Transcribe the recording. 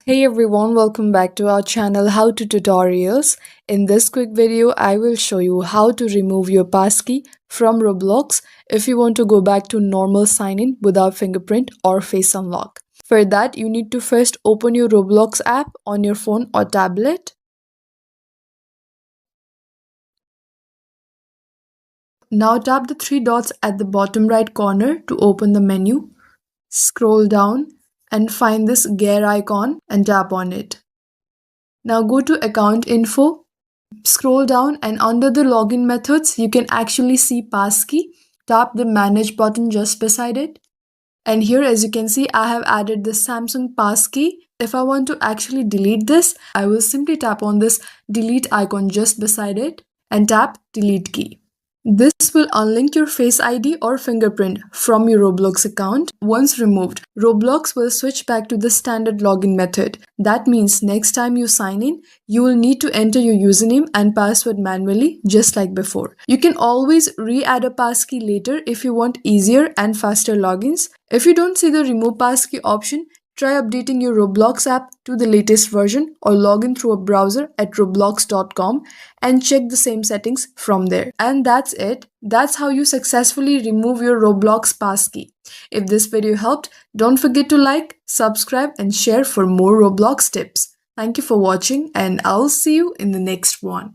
Hey everyone, welcome back to our channel How to Tutorials. In this quick video, I will show you how to remove your passkey from Roblox if you want to go back to normal sign-in without fingerprint or face unlock. For that, you need to first open your Roblox app on your phone or tablet. Now tap the three dots at the bottom right corner to open the menu. Scroll down and find this gear icon and tap on it. Now go to account info, scroll down and under the login methods, you can actually see passkey. Tap the manage button just beside it. And here as you can see, I have added the Samsung passkey. If I want to actually delete this, I will simply tap on this delete icon just beside it and tap delete key. This will unlink your Face ID or fingerprint from your Roblox account. Once removed, Roblox will switch back to the standard login method. That means next time you sign in, you will need to enter your username and password manually just like before. You can always re-add a passkey later if you want easier and faster logins. If you don't see the remove passkey option, try updating your Roblox app to the latest version or log in through a browser at roblox.com and check the same settings from there. And that's it. That's how you successfully remove your Roblox passkey. If this video helped, don't forget to like, subscribe and share for more Roblox tips. Thank you for watching and I'll see you in the next one.